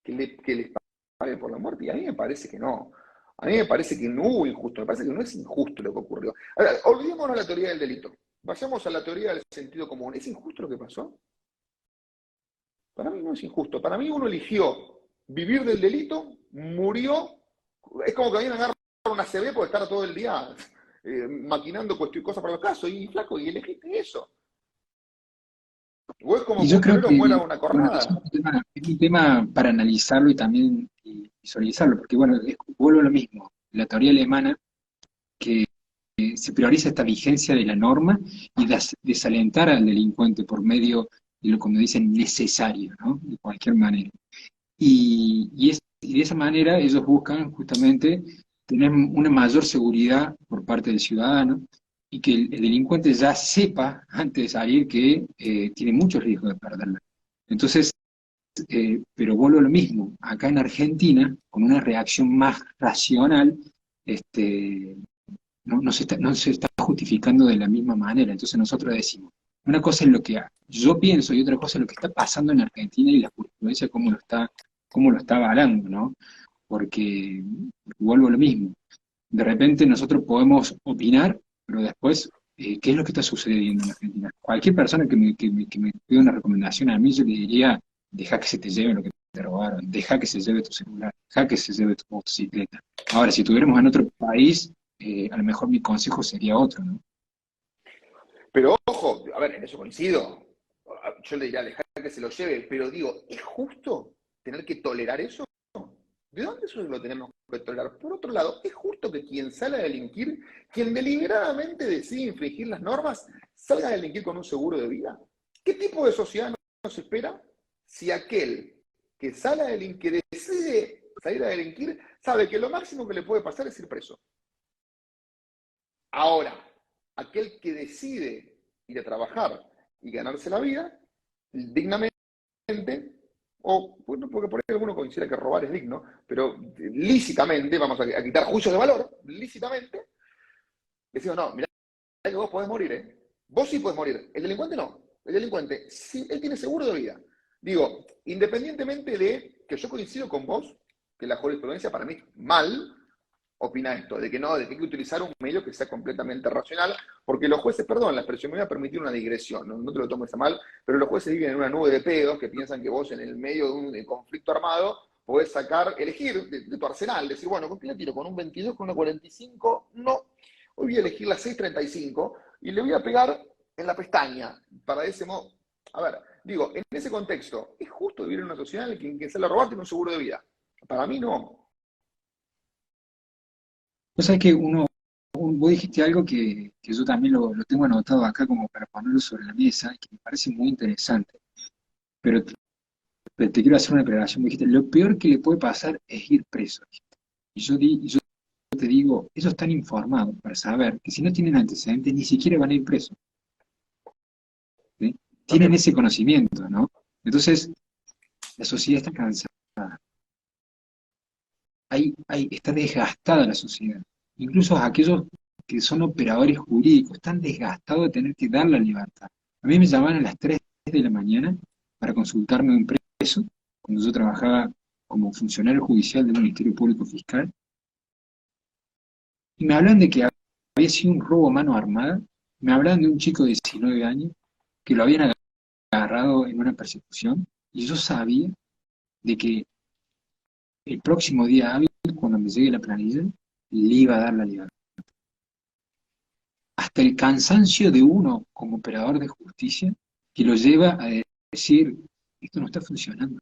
que les pague por la muerte? Y a mí me parece que no. A mí me parece que no hubo injusto, me parece que no es injusto lo que ocurrió. Ahora, olvidémonos de la teoría del delito. Vayamos a la teoría del sentido común. ¿Es injusto lo que pasó? Para mí no es injusto. Para mí uno eligió vivir del delito, murió. Es como que a mí me agarra una CB por estar todo el día maquinando cosas para los casos. Y flaco, y elegiste eso. O es como Y que yo un creo torero muera que, a una bueno, cornada. es un tema para analizarlo y también visualizarlo, porque bueno, vuelvo a lo mismo, la teoría alemana que se prioriza esta vigencia de la norma y desalentar al delincuente por medio de lo, como dicen, necesario, ¿no? De cualquier manera. Y de esa manera ellos buscan justamente tener una mayor seguridad por parte del ciudadano y que el delincuente ya sepa antes de salir que tiene mucho riesgo de perderla. Entonces, pero vuelvo a lo mismo, acá en Argentina, con una reacción más racional, este, no se está justificando de la misma manera. Entonces nosotros decimos, una cosa es lo que yo pienso y otra cosa es lo que está pasando en Argentina y la jurisprudencia cómo lo está avalando, ¿no? Porque vuelvo a lo mismo. De repente nosotros podemos opinar, pero después, ¿qué es lo que está sucediendo en Argentina? Cualquier persona que me pida una recomendación a mí, yo le diría, deja que se te lleve lo que te robaron, deja que se lleve tu celular, deja que se lleve tu motocicleta. Ahora, si estuviéramos en otro país, a lo mejor mi consejo sería otro, ¿no? Pero ojo, a ver, en eso coincido. Yo le diría, dejar que se lo lleve, pero digo, ¿es justo tener que tolerar eso? ¿De dónde eso lo tenemos que tolerar? Por otro lado, ¿es justo que quien sale a delinquir, quien deliberadamente decide infringir las normas, salga a delinquir con un seguro de vida? ¿Qué tipo de sociedad nos espera si aquel que sale a delinquir, que decide salir a delinquir, sabe que lo máximo que le puede pasar es ir preso? Ahora, aquel que decide ir a trabajar y ganarse la vida dignamente, o bueno, porque por ahí alguno considera que robar es digno, pero lícitamente, vamos a quitar juicios de valor, lícitamente, decimos, no, mirá que vos podés morir, ¿eh? Vos sí podés morir, el delincuente no. El delincuente, sí, él tiene seguro de vida. Digo, independientemente de que yo coincido con vos, que la jurisprudencia para mí mal, opina esto, de que no, de que hay que utilizar un medio que sea completamente racional, porque los jueces, perdón, la expresión me va a permitir una digresión, no te lo tomes a mal, pero los jueces viven en una nube de pedos que piensan que vos en el medio de un conflicto armado podés elegir de tu arsenal, decir, bueno, ¿con qué le tiro? ¿Con un 22, con una 45? No, hoy voy a elegir la 635 y le voy a pegar en la pestaña, para ese modo, a ver, digo, en ese contexto, ¿es justo vivir en una sociedad en la que quien sale a robar tiene un seguro de vida? Para mí no. Vos sabés que vos dijiste algo que yo también lo tengo anotado acá como para ponerlo sobre la mesa, y que me parece muy interesante, pero te quiero hacer una aclaración. Me dijiste, lo peor que le puede pasar es ir preso. Y yo te digo, ellos están informados para saber que si no tienen antecedentes, ni siquiera van a ir presos. ¿Sí? Tienen También. ese conocimiento, ¿no? Entonces, la sociedad está cansada. está desgastada la sociedad. Incluso aquellos que son operadores jurídicos están desgastados de tener que dar la libertad. A mí me llamaban a las 3 de la mañana para consultarme un preso, cuando yo trabajaba como funcionario judicial del Ministerio Público Fiscal, y me hablan de que había sido un robo a mano armada, me hablan de un chico de 19 años que lo habían agarrado en una persecución, y yo sabía de que el próximo día hábil, cuando me llegue la planilla, le iba a dar la libertad. Hasta el cansancio de uno como operador de justicia, que lo lleva a decir, esto no está funcionando,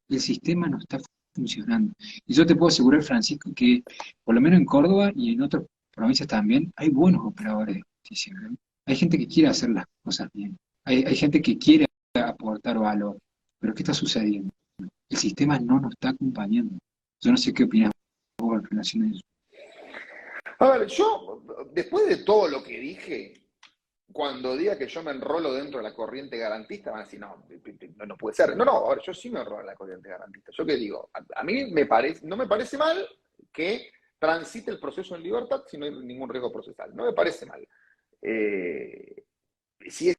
el sistema no está funcionando. Y yo te puedo asegurar, Francisco, que por lo menos en Córdoba y en otras provincias también hay buenos operadores de justicia, ¿no? Hay gente que quiere hacer las cosas bien, hay gente que quiere aportar valor, pero ¿qué está sucediendo? El sistema no nos está acompañando. Yo no sé qué opinas vos en relación a eso. A ver, yo, después de todo lo que dije, cuando diga que yo me enrolo dentro de la corriente garantista, van a decir, no, no puede ser. No, a ver, yo sí me enrolo en la corriente garantista. ¿Yo qué digo? A mí no me parece mal que transite el proceso en libertad si no hay ningún riesgo procesal. No me parece mal. Sí es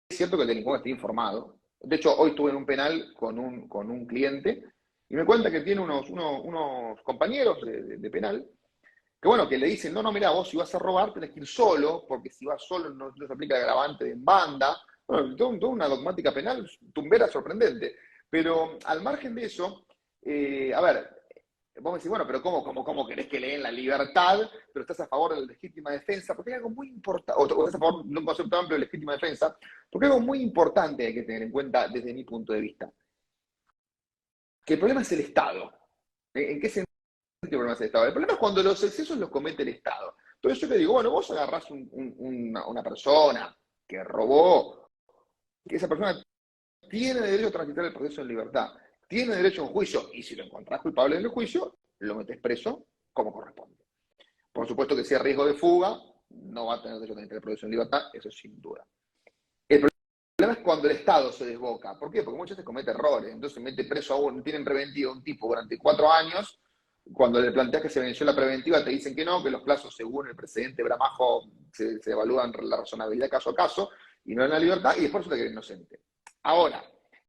cierto que el delincuente esté informado. De hecho, hoy estuve en un penal con un cliente y me cuenta que tiene unos compañeros de penal que bueno, que le dicen, no, mira, vos si vas a robar tenés que ir solo, porque si vas solo no se aplica el agravante en banda. Bueno, toda una dogmática penal tumbera sorprendente. Pero al margen de eso, a ver, vos me decís, bueno, pero ¿cómo querés que leen la libertad, pero estás a favor de la legítima defensa? Porque hay algo muy importante, o estás a favor de un concepto amplio de legítima defensa, porque hay algo muy importante que hay que tener en cuenta desde mi punto de vista. Que el problema es el Estado. ¿En qué sentido el problema es el Estado? El problema es cuando los excesos los comete el Estado. Entonces yo te digo, bueno, vos agarrás una persona que robó, que esa persona tiene derecho a transitar el proceso en libertad, tiene derecho a un juicio, y si lo encontrás culpable en el juicio, lo metés preso como corresponde. Por supuesto que si hay riesgo de fuga, no va a tener derecho a transitar el proceso en libertad, eso sin duda. El problema es cuando el Estado se desboca. ¿Por qué? Porque muchas veces comete errores. Entonces mete preso a uno, tienen preventiva a un tipo durante 4 años. Cuando le planteas que se venció la preventiva, te dicen que no, que los plazos, según el presidente Bramajo, se evalúan la razonabilidad caso a caso, y no en la libertad, y después resulta que es inocente. Ahora,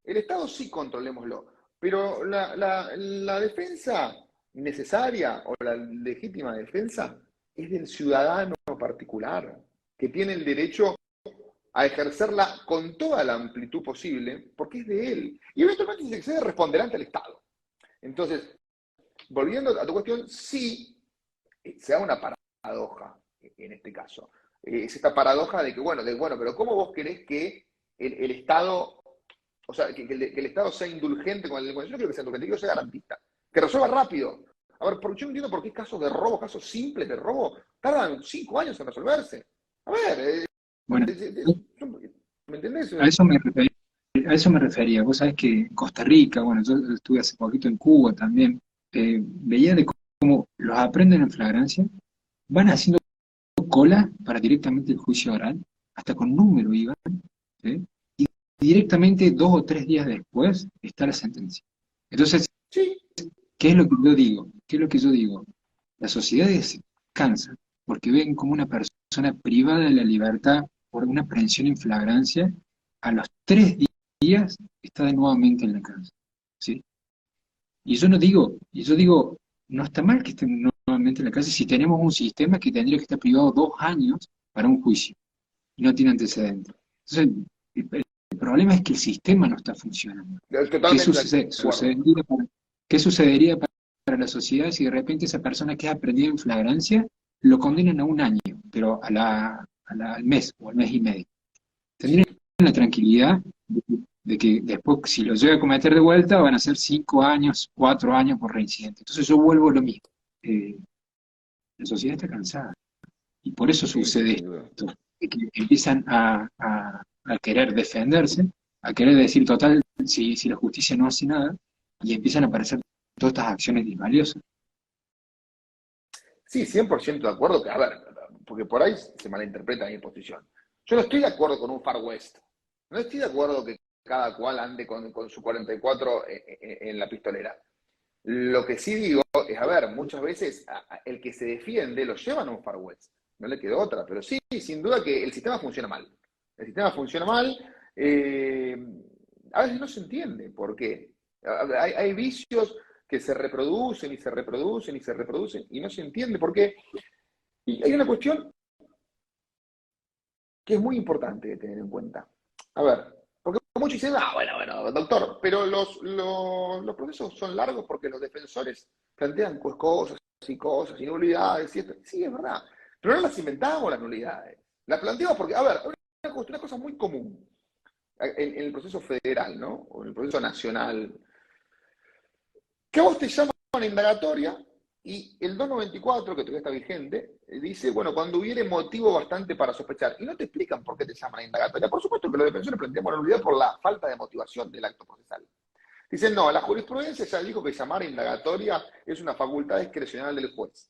el Estado sí controlémoslo, pero la defensa necesaria o la legítima defensa es del ciudadano particular, que tiene el derecho a ejercerla con toda la amplitud posible, porque es de él. Y eventualmente, si se excede, responderá ante el Estado. Entonces, volviendo a tu cuestión, sí se da una paradoja en este caso. Es esta paradoja de que, bueno, pero ¿cómo vos querés que el Estado, o sea, que el Estado sea indulgente con el delincuente? Yo no quiero que sea indulgente, quiero que sea garantista. Que resuelva rápido. A ver, porque yo no entiendo por qué casos de robo, casos simples de robo, tardan 5 años en resolverse. A ver, Bueno, ¿me entendés? a eso me refería. Vos sabés que en Costa Rica, bueno, yo estuve hace poquito en Cuba también, veía de cómo los aprenden en flagrancia, van haciendo cola para directamente el juicio oral, hasta con número iban, ¿sí? Y directamente 2 o 3 días después está la sentencia. Entonces, Sí. ¿qué es lo que yo digo? ¿Qué es lo que yo digo? Las sociedades cansan porque ven como una persona privada de la libertad por una aprehensión en flagrancia, a los 3 días está de nuevamente en la cárcel, ¿sí? Y yo digo, no está mal que estén nuevamente en la cárcel si tenemos un sistema que tendría que estar privado 2 años para un juicio y no tiene antecedentes. Entonces, el problema es que el sistema no está funcionando. Totalmente de acuerdo. ¿Qué sucedería para la sociedad si de repente esa persona que es aprendida en flagrancia lo condenan a un año, pero al mes o al mes y medio? Tendrían Sí. la tranquilidad de que después, si lo llega a cometer de vuelta, van a ser 5 años, 4 años por reincidente. Entonces yo vuelvo a lo mismo. La sociedad está cansada y por eso Sí, sucede sin duda. esto, de que empiezan a querer defenderse, a querer decir, total, si la justicia no hace nada, y empiezan a aparecer todas estas acciones disvaliosas. Sí, 100% de acuerdo que, a ver, porque por ahí se malinterpreta mi posición. Yo no estoy de acuerdo con un Far West. No estoy de acuerdo que cada cual ande con su 44 en la pistolera. Lo que sí digo digo es, a ver, muchas veces el que se defiende lo llevan a un Far West, no le quedó otra, pero sí, sin duda que el sistema funciona mal. El sistema funciona mal, eh, a veces no se entiende por qué. Hay vicios que se reproducen y se reproducen y se reproducen y no se entiende por qué. Y hay una cuestión que es muy importante de tener en cuenta. A ver, porque muchos dicen, bueno, doctor, pero los procesos son largos porque los defensores plantean pues, cosas y cosas y nulidades y esto. Sí, es verdad, pero no las inventamos las nulidades. Las planteamos porque, a ver, una cosa muy común en el proceso federal, ¿no? O en el proceso nacional, que a vos te llaman a indagatoria y el 294, que todavía está vigente, dice, bueno, cuando hubiere motivo bastante para sospechar. Y no te explican por qué te llaman a indagatoria. Por supuesto que los defensores planteamos la nulidad por la falta de motivación del acto procesal. Dicen, no, la jurisprudencia ya dijo que llamar a indagatoria es una facultad discrecional del juez.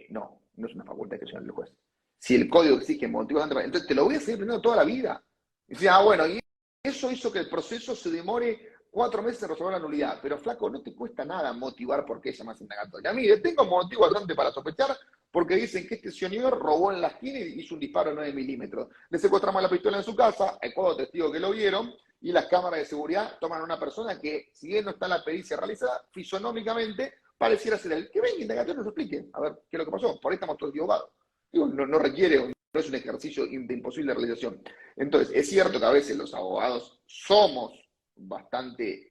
No, no es una facultad discrecional del juez. Si el código exige motivo bastante para... Entonces te lo voy a seguir aprendiendo toda la vida. Y dice, bueno, y eso hizo que el proceso se demore 4 meses en resolver la nulidad. Pero flaco, no te cuesta nada motivar por qué llamas indagatoria. Mire, tengo motivo bastante para sospechar porque dicen que este señor robó en la esquina y hizo un disparo de 9 milímetros. Le secuestramos la pistola en su casa, hay 4 testigos que lo vieron, y las cámaras de seguridad toman a una persona que, si bien no está la pericia realizada, fisonómicamente pareciera ser él. Que venga indagatoria y nos explique, a ver qué es lo que pasó. Por ahí estamos todos equivocados. Digo, no requiere, no es un ejercicio de imposible realización. Entonces, es cierto que a veces los abogados somos bastante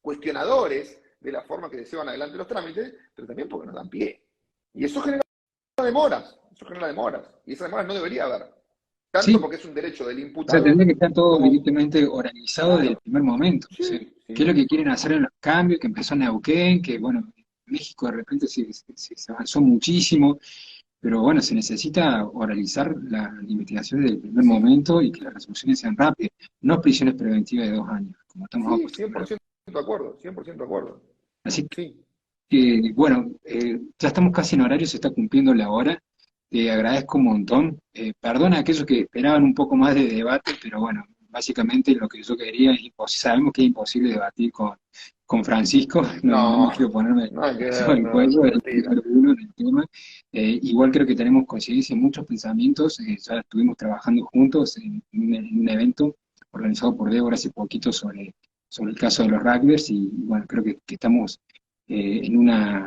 cuestionadores de la forma que se llevan adelante los trámites, pero también porque nos dan pie. Y eso genera demoras, y esas demoras no debería haber. Tanto Sí, porque es un derecho del o sea, imputado, tendría que estar todo como, directamente oralizado desde el claro, primer momento. O sea, sí, ¿qué es sí. lo que quieren hacer en los cambios? Que empezó en Neuquén, que bueno, en México de repente se avanzó muchísimo, pero bueno, se necesita oralizar la investigación desde el primer Sí, momento y que las resoluciones sean rápidas, no prisiones preventivas de 2 años, como estamos sí, acostumbrados. 100% de acuerdo, 100% de acuerdo. Así Sí. que, bueno, ya estamos casi en horario, se está cumpliendo la hora. Te agradezco un montón. Perdona a aquellos que esperaban un poco más de debate, pero bueno, básicamente lo que yo quería es sabemos que es imposible debatir con Francisco, no No, quiero ponerme nada que sobre ver, el no, cuello, no, es el mentira. número uno en el tema. Igual creo que tenemos coincidencia en muchos pensamientos, ya estuvimos trabajando juntos en un evento organizado por Débora hace poquito sobre el caso de los rugbyers y bueno, creo que estamos en una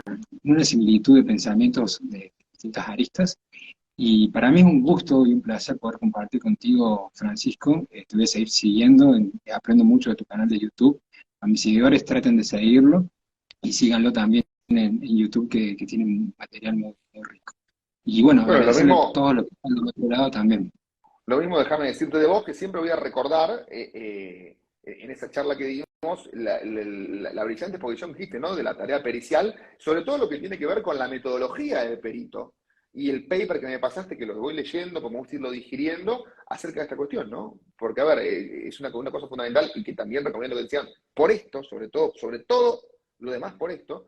similitud de pensamientos de distintas aristas. Y para mí es un gusto y un placer poder compartir contigo, Francisco. Te voy a seguir siguiendo, aprendo mucho de tu canal de YouTube. A mis seguidores traten de seguirlo y síganlo también en YouTube, que tiene un material muy, muy rico. Y bueno, Bueno, agradecerle a todos los que están del otro lado también. lo mismo déjame decirte de vos, que siempre voy a recordar en esa charla que dimos la brillante exposición que hiciste, ¿no? De la tarea pericial, sobre todo lo que tiene que ver con la metodología del perito y el paper que me pasaste, que lo voy leyendo, como vos irlo digiriendo, acerca de esta cuestión, ¿no? Porque, a ver, es una cosa fundamental y que también recomiendo que decían, por esto, sobre todo lo demás por esto,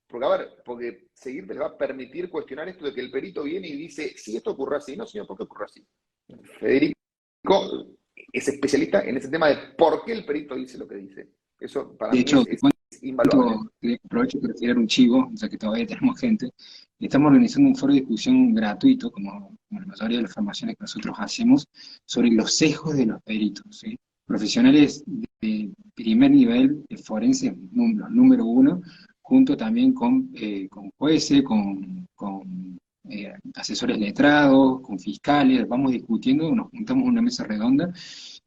porque, a ver, porque seguirte le va a permitir cuestionar esto de que el perito viene y dice, sí, esto ocurre así, no, señor, ¿por qué ocurre así? Federico es especialista en ese tema de por qué el perito dice lo que dice. Eso para De mí hecho, te es invaluable. aprovecho para tirar un chivo, ya que todavía tenemos gente. Estamos organizando un foro de discusión gratuito, como la mayoría de las formaciones que nosotros hacemos, sobre los sesgos de los peritos, ¿sí? Profesionales de primer nivel, de forense, los número uno, junto también con jueces, con asesores letrados, con fiscales, vamos discutiendo, nos juntamos en una mesa redonda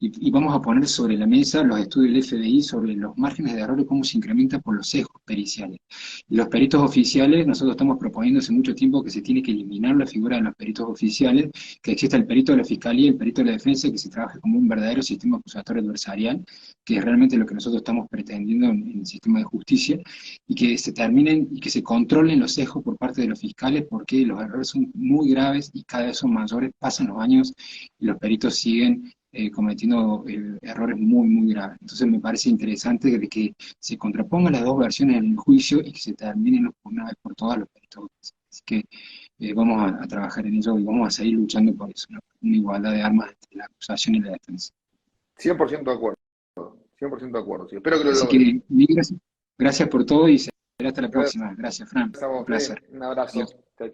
y vamos a poner sobre la mesa los estudios del FBI sobre los márgenes de error y cómo se incrementa por los sesgos periciales. Y los peritos oficiales, nosotros estamos proponiendo hace mucho tiempo que se tiene que eliminar la figura de los peritos oficiales, que exista el perito de la Fiscalía y el perito de la Defensa, que se trabaje como un verdadero sistema acusatorio adversarial, que es realmente lo que nosotros estamos pretendiendo en el sistema de justicia, y que se terminen y que se controlen los sesgos por parte de los fiscales, porque los errores son muy graves y cada vez son mayores, pasan los años y los peritos siguen cometiendo errores muy, muy graves. Entonces me parece interesante de que se contrapongan las dos versiones en el juicio y que se terminen una vez por todas los peritos. Así que vamos a trabajar en ello y vamos a seguir luchando por eso, ¿no? Una igualdad de armas entre la acusación y la defensa. 100% de acuerdo. 100% de acuerdo. Sí. Espero que lo Así logres. que mil gracias. Gracias por todo y será hasta la Gracias próxima. Gracias, Fran. a Un vos, placer. un abrazo. Adiós. Chau,